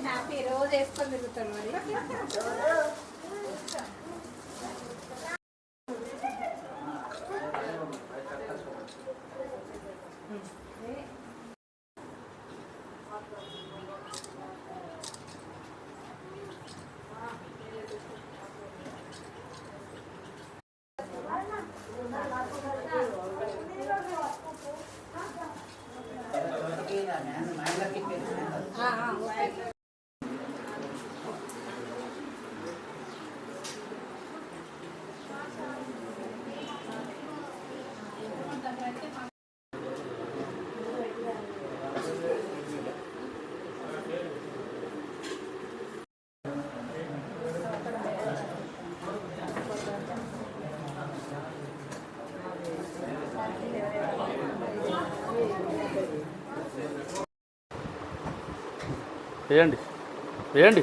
Happy రోజు వేసుకొని తిరుగుతారు మరి. వేయండి వేయండి.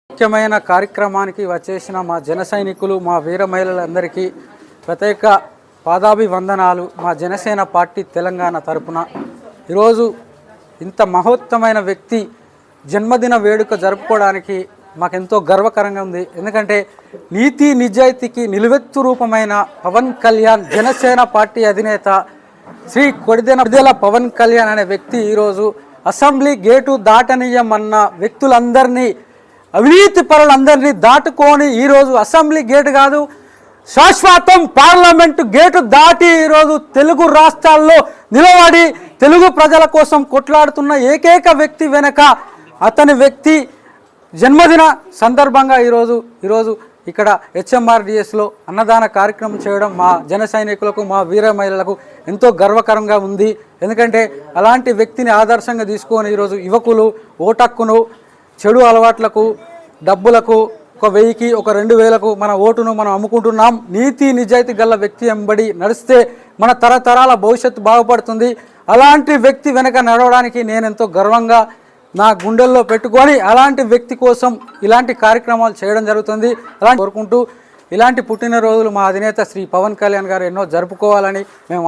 ముఖ్యమైన కార్యక్రమానికి వచ్చేసిన మా జన సైనికులు, మా వీర మహిళలందరికీ ప్రత్యేక పాదాభివందనాలు. మా జనసేన పార్టీ తెలంగాణ తరపున ఈరోజు ఇంత మహోత్తమైన వ్యక్తి జన్మదిన వేడుక జరుపుకోవడానికి మాకెంతో గర్వకరంగా ఉంది. ఎందుకంటే నీతి నిజాయితీకి నిలువెత్తు రూపమైన పవన్ కళ్యాణ్, జనసేన పార్టీ అధినేత శ్రీ కొడిదెల పవన్ కళ్యాణ్ అనే వ్యక్తి ఈరోజు అసెంబ్లీ గేటు దాటనీయమన్న వ్యక్తులందరినీ, అవినీతి పరులందరినీ దాటుకొని ఈరోజు అసెంబ్లీ గేటు కాదు, శాశ్వతం పార్లమెంటు గేటు దాటి ఈరోజు తెలుగు రాష్ట్రాల్లో నిలబడి తెలుగు ప్రజల కోసం కొట్లాడుతున్న ఏకైక వ్యక్తి వెనక అతని వ్యక్తి జన్మదిన సందర్భంగా ఈరోజు ఇక్కడ హెచ్ఎంఆర్డిఎస్లో అన్నదాన కార్యక్రమం చేయడం మా జన సైనికులకు, మా వీర మహిళలకు ఎంతో గర్వకరంగా ఉంది. ఎందుకంటే అలాంటి వ్యక్తిని ఆదర్శంగా తీసుకొని ఈరోజు యువకులు ఓటక్కును, చెడు అలవాట్లకు, డబ్బులకు, ఒక 1000కి, ఒక 2000కు మన ఓటును మనం అమ్ముకుంటున్నాం. నీతి నిజాయితీ గల వ్యక్తి వెంబడి నడిస్తే మన తరతరాల భవిష్యత్తు బాగుపడుతుంది. అలాంటి వ్యక్తి వెనక నడవడానికి నేను ఎంతో గర్వంగా నా గుండెల్లో పెట్టుకొని అలాంటి వ్యక్తి కోసం ఇలాంటి కార్యక్రమాలు చేయడం జరుగుతుంది. అలా కోరుకుంటూ ఇలాంటి పుట్టినరోజులు మా అధినేత శ్రీ పవన్ కళ్యాణ్ గారు ఎన్నో జరుపుకోవాలని మేము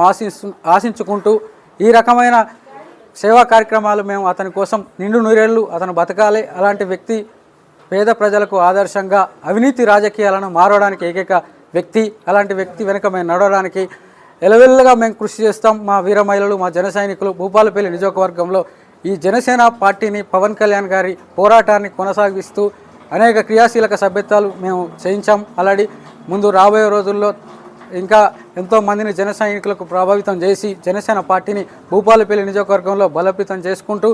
ఆశించుకుంటూ ఈ రకమైన సేవా కార్యక్రమాలు మేము అతని కోసం నిండు నూరేళ్ళు అతను బతకాలి. అలాంటి వ్యక్తి పేద ప్రజలకు ఆదర్శంగా అవినీతి రాజకీయాలను మారడానికి ఏకైక వ్యక్తి. అలాంటి వ్యక్తి వెనుక మేము నడవడానికి ఎలవెల్లగా మేము కృషి చేస్తాం. మా వీర మహిళలు, మా జన సైనికులు భూపాలపల్లి నియోజకవర్గంలో ఈ జనసేన పార్టీని, పవన్ కళ్యాణ్ గారి పోరాటాన్ని కొనసాగిస్తూ అనేక క్రియాశీలక సభ్యత్వాలు మేము చేయించాం. ఆల్రెడీ ముందు రాబోయే రోజుల్లో ఇంకా ఎంతోమందిని జన సైనికులకు ప్రభావితం చేసి జనసేన పార్టీని భూపాలపల్లి నియోజకవర్గంలో బలోపేతం చేసుకుంటూ